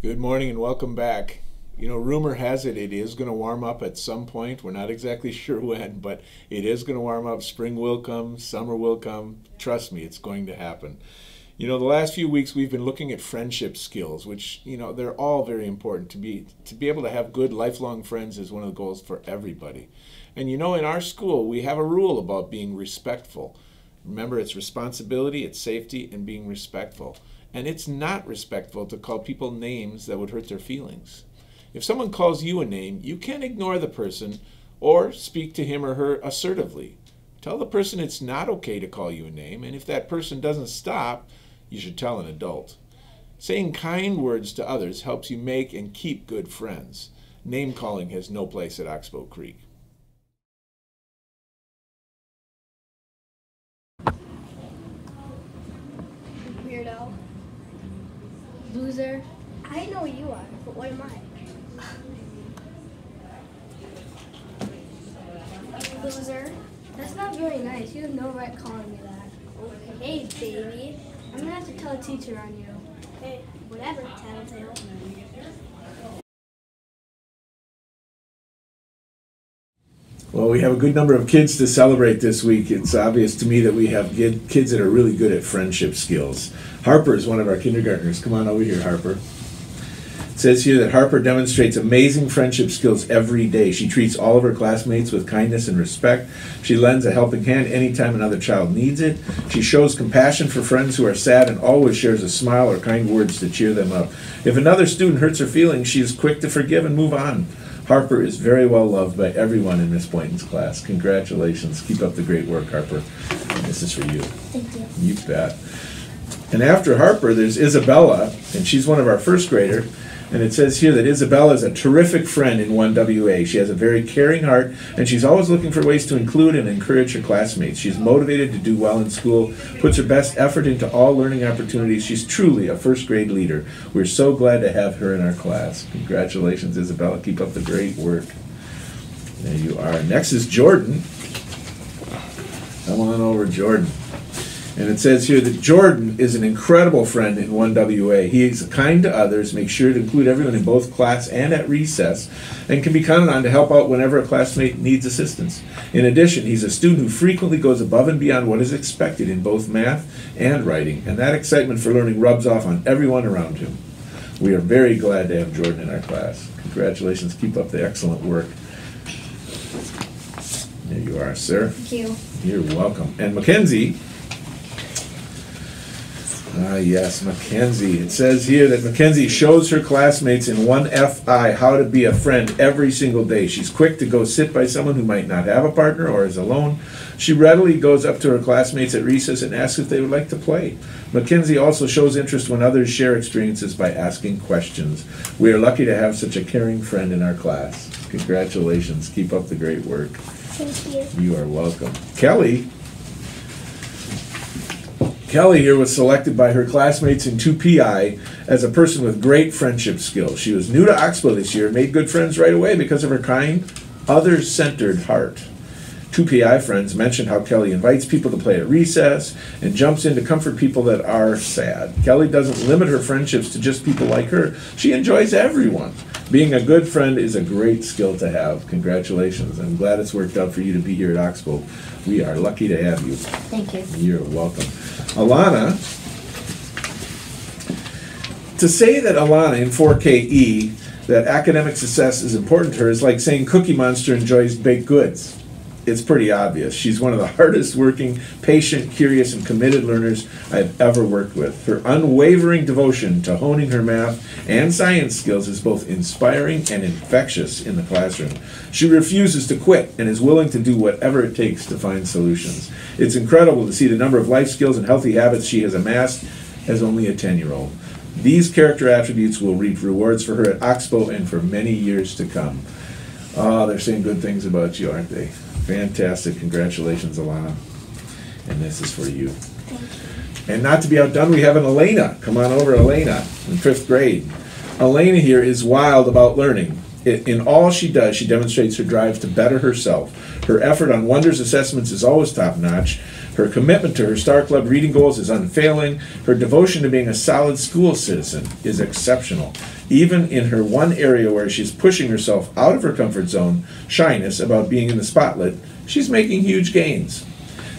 Good morning and welcome back. You know, rumor has it is going to warm up at some point. We're not exactly sure when, but it is going to warm up. Spring will come, summer will come. Trust me, it's going to happen. You know, the last few weeks we've been looking at friendship skills, which, you know, they're all very important. To be able to have good lifelong friends is one of the goals for everybody. And you know, in our school we have a rule about being respectful. Remember, it's responsibility, it's safety, and being respectful. And it's not respectful to call people names that would hurt their feelings. If someone calls you a name, you can't ignore the person or speak to him or her assertively. Tell the person it's not okay to call you a name, and if that person doesn't stop, you should tell an adult. Saying kind words to others helps you make and keep good friends. Name calling has no place at Oxbow Creek. Weirdo. Loser. I know you are, but what am I? Loser. That's not very nice. You have no right calling me that. Hey, baby. I'm gonna have to tell a teacher on you. Hey, whatever, tattletale. Well, we have a good number of kids to celebrate this week. It's obvious to me that we have kids that are really good at friendship skills. Harper is one of our kindergartners. Come on over here, Harper. It says here that Harper demonstrates amazing friendship skills every day. She treats all of her classmates with kindness and respect. She lends a helping hand anytime another child needs it. She shows compassion for friends who are sad and always shares a smile or kind words to cheer them up. If another student hurts her feelings, she is quick to forgive and move on. Harper is very well loved by everyone in Miss Boynton's class. Congratulations. Keep up the great work, Harper. This is for you. Thank you. You bet. And after Harper, there's Isabella, and she's one of our first grader. And it says here that Isabella is a terrific friend in 1WA. She has a very caring heart, and she's always looking for ways to include and encourage her classmates. She's motivated to do well in school, puts her best effort into all learning opportunities. She's truly a first grade leader. We're so glad to have her in our class. Congratulations, Isabella. Keep up the great work. There you are. Next is Jordan. Come on over, Jordan. And it says here that Jordan is an incredible friend in 1WA. He is kind to others, makes sure to include everyone in both class and at recess, and can be counted on to help out whenever a classmate needs assistance. In addition, he's a student who frequently goes above and beyond what is expected in both math and writing, and that excitement for learning rubs off on everyone around him. We are very glad to have Jordan in our class. Congratulations. Keep up the excellent work. There you are, sir. Thank you. You're welcome. And Mackenzie. Yes, Mackenzie. It says here that Mackenzie shows her classmates in 1FI how to be a friend every single day. She's quick to go sit by someone who might not have a partner or is alone. She readily goes up to her classmates at recess and asks if they would like to play. Mackenzie also shows interest when others share experiences by asking questions. We are lucky to have such a caring friend in our class. Congratulations. Keep up the great work. Thank you. You are welcome. Kelly here was selected by her classmates in 2PI as a person with great friendship skills. She was new to Oxbow this year, made good friends right away because of her kind, others-centered heart. 2PI friends mentioned how Kelly invites people to play at recess and jumps in to comfort people that are sad. Kelly doesn't limit her friendships to just people like her. She enjoys everyone. Being a good friend is a great skill to have. Congratulations. I'm glad it's worked out for you to be here at Oxbow. We are lucky to have you. Thank you. You're welcome. Alana, to say that Alana in 4KE, that academic success is important to her is like saying Cookie Monster enjoys baked goods. It's pretty obvious. She's one of the hardest working, patient, curious, and committed learners I've ever worked with. Her unwavering devotion to honing her math and science skills is both inspiring and infectious in the classroom. She refuses to quit and is willing to do whatever it takes to find solutions. It's incredible to see the number of life skills and healthy habits she has amassed as only a 10-year-old. These character attributes will reap rewards for her at Oxbow and for many years to come. Oh, they're saying good things about you, aren't they? Fantastic. Congratulations, Alana. And this is for you. And not to be outdone, we have an Elena. Come on over, Elena, in 5th grade. Elena here is wild about learning. in all she does, she demonstrates her drive to better herself. Her effort on Wonders assessments is always top-notch. Her commitment to her Star Club reading goals is unfailing. Her devotion to being a solid school citizen is exceptional. Even in her one area where she's pushing herself out of her comfort zone, shyness about being in the spotlight, she's making huge gains.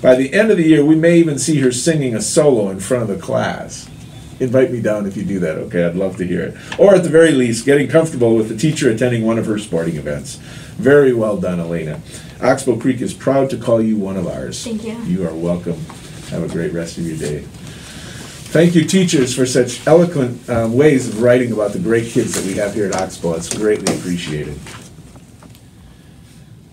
By the end of the year, we may even see her singing a solo in front of the class. Invite me down if you do that, okay? I'd love to hear it. Or at the very least, getting comfortable with the teacher attending one of her sporting events. Very well done, Elena. Oxbow Creek is proud to call you one of ours. Thank you. You are welcome. Have a great rest of your day. Thank you, teachers, for such eloquent ways of writing about the great kids that we have here at Oxbow. It's greatly appreciated.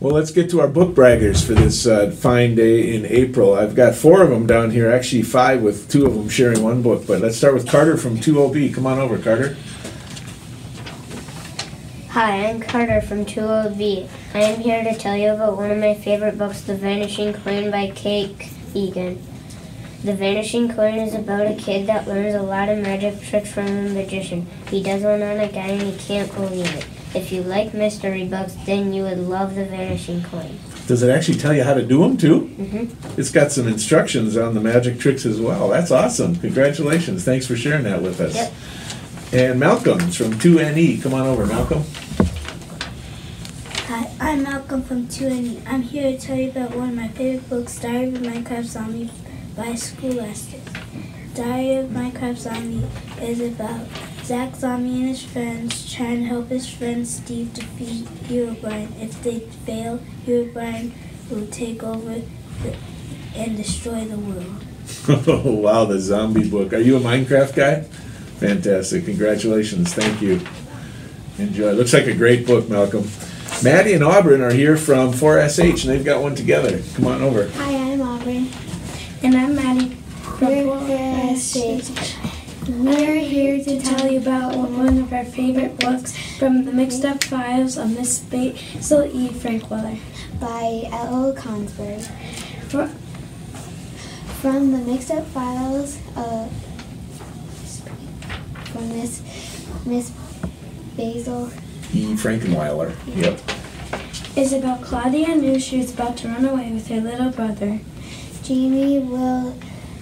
Well, let's get to our book braggers for this fine day in April. I've got 4 of them down here, actually 5 with 2 of them sharing one book. But let's start with Carter from 2OB. Come on over, Carter. Hi, I'm Carter from 2OB. I am here to tell you about one of my favorite books, The Vanishing Coin by Kate Egan. The Vanishing Coin is about a kid that learns a lot of magic tricks from a magician. He does one on a guy and he can't believe it. If you like mystery books, then you would love The Vanishing Coin. Does it actually tell you how to do them, too? Mm-hmm. It's got some instructions on the magic tricks as well. That's awesome. Congratulations. Thanks for sharing that with us. Yep. And Malcolm's from 2NE. Come on over, Malcolm. Hi, I'm Malcolm from 2NE. I'm here to tell you about one of my favorite books, Diary of a Minecraft Zombie by Scholastic. Diary of Minecraft Zombie is about Zack Zombie and his friends trying to help his friend Steve defeat Herobrine. If they fail, Herobrine will take over and destroy the world. Oh, wow, the zombie book. Are you a Minecraft guy? Fantastic. Congratulations. Thank you. Enjoy. Looks like a great book, Malcolm. Maddie and Auburn are here from 4SH, and they've got one together. Come on over. Hi, I'm Aubrey. And I'm Maddie from 4SH. We're here to tell you about one of our favorite books from the Mixed Up Files of Miss Basil E. Frankweller by L. Consberg. For, From the Mixed Up Files from Miss Basil E. Frankenweiler. Yep. is about Claudia knew she was about to run away with her little brother. Jamie will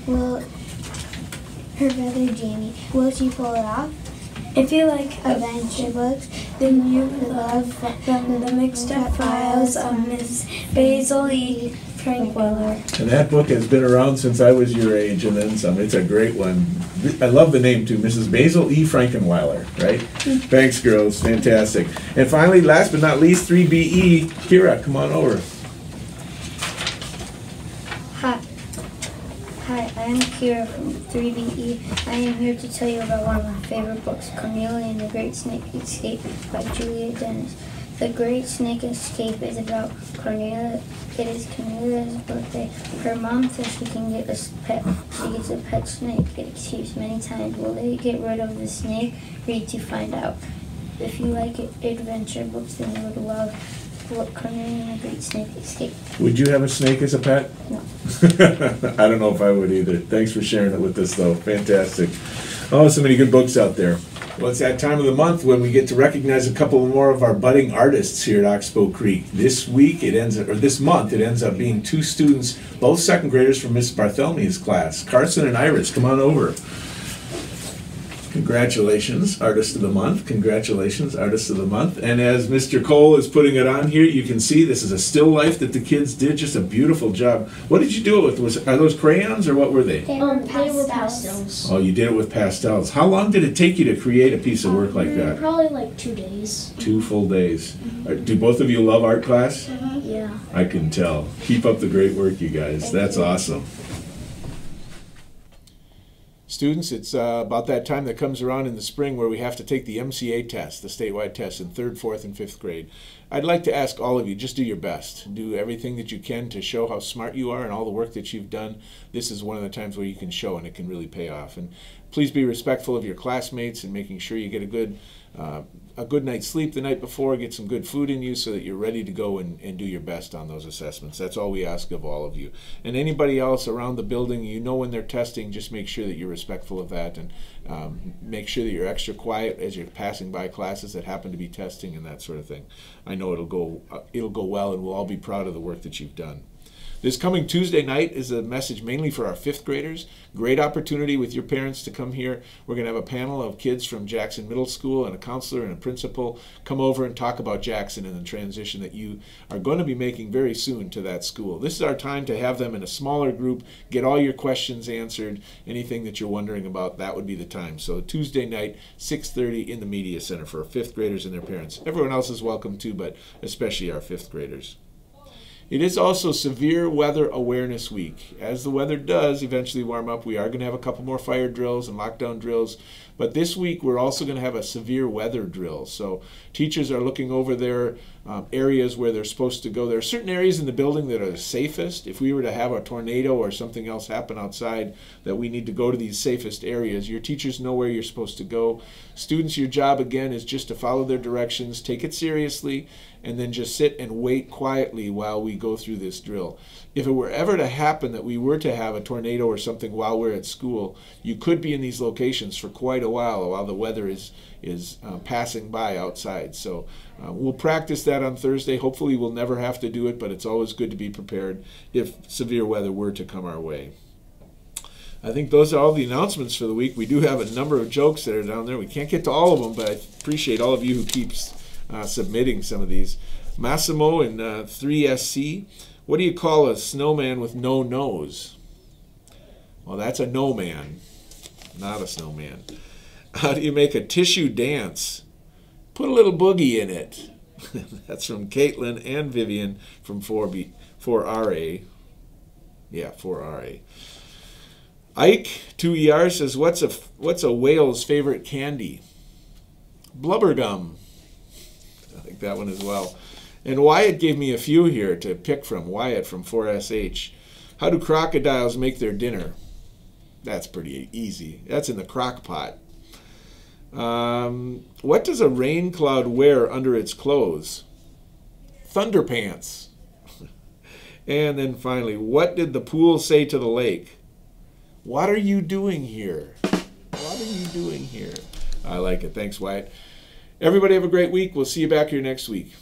her brother Jamie. Will she pull it off? If you like Adventure books, then you will love from the Mixed Up Files of Miss Basil E. Frankweller. And that book has been around since I was your age and then some. It's a great one. I love the name too, Mrs. Basil E. Frankenweiler, right? Thanks, girls. Fantastic. And finally, last but not least, 3BE. Kira, come on over. Hi, I'm Kira from 3BE. I am here to tell you about one of my favorite books, Cornelia and the Great Snake Escape by Julia Dennis. The Great Snake Escape is about Cornelia. It is Cornelia's birthday. Her mom thinks she can get a pet. She gets a pet snake. It escapes many times. Will they get rid of the snake? Read to find out. If you like adventure books, then you would love Cornelia and the Great Snake Escape. Would you have a snake as a pet? No. I don't know if I would either. Thanks for sharing it with us, though. Fantastic. Oh, so many good books out there. Well, it's that time of the month when we get to recognize a couple more of our budding artists here at Oxbow Creek. This month, it ends up being 2 students, both second graders from Miss Barthelme's class. Carson and Iris, come on over. Congratulations, Artist of the Month. Congratulations, Artist of the Month. And as Mr. Cole is putting it on here, you can see this is a still life that the kids did. Just a beautiful job. What did you do it with? Are those crayons or what were they? they were pastels. Oh, you did it with pastels. How long did it take you to create a piece of work like that? Probably like 2 days. 2 full days. Do both of you love art class? Yeah. I can tell. Keep up the great work, you guys. That's awesome. Students, it's about that time that comes around in the spring where we have to take the MCA test, the statewide test in 3rd, 4th, and 5th grade. I'd like to ask all of you, just do your best. Do everything that you can to show how smart you are and all the work that you've done. This is one of the times where you can show and it can really pay off. And please be respectful of your classmates and making sure you get a good a good night's sleep the night before, get some good food in you so that you're ready to go and do your best on those assessments. That's all we ask of all of you. And anybody else around the building, you know when they're testing, just make sure that you're respectful of that, and make sure that you're extra quiet as you're passing by classes that happen to be testing and that sort of thing. I know it'll go well, and we'll all be proud of the work that you've done. This coming Tuesday night is a message mainly for our 5th graders. Great opportunity with your parents to come here. We're going to have a panel of kids from Jackson Middle School and a counselor and a principal come over and talk about Jackson and the transition that you are going to be making very soon to that school. This is our time to have them in a smaller group, get all your questions answered, anything that you're wondering about, that would be the time. So Tuesday night, 6:30 in the Media Center for our 5th graders and their parents. Everyone else is welcome too, but especially our 5th graders. It is also Severe Weather Awareness Week. As the weather does eventually warm up, we are going to have a couple more fire drills and lockdown drills. But this week, we're also going to have a severe weather drill. So teachers are looking over their areas where they're supposed to go. There are certain areas in the building that are the safest. If we were to have a tornado or something else happen outside, that we need to go to these safest areas. Your teachers know where you're supposed to go. Students, your job, again, is just to follow their directions, take it seriously, and then just sit and wait quietly while we go through this drill. If it were ever to happen that we were to have a tornado or something while we're at school, you could be in these locations for quite a while the weather is passing by outside. So we'll practice that on Thursday. Hopefully we'll never have to do it, but it's always good to be prepared if severe weather were to come our way. I think those are all the announcements for the week. We do have a number of jokes that are down there. We can't get to all of them, but I appreciate all of you who keeps submitting some of these. Massimo in 3SC, what do you call a snowman with no nose? Well, that's a no man, not a snowman. How do you make a tissue dance? Put a little boogie in it. That's from Caitlin and Vivian from 4RA. Yeah, 4RA. Ike, 2ER, says, what's a whale's favorite candy? Blubber gum. I like that one as well. And Wyatt gave me a few here to pick from. Wyatt from 4SH. How do crocodiles make their dinner? That's pretty easy. That's in the crock pot. What does a rain cloud wear under its clothes? Thunderpants. And then finally, what did the pool say to the lake? What are you doing here? What are you doing here? I like it. Thanks, Wyatt. Everybody have a great week. We'll see you back here next week.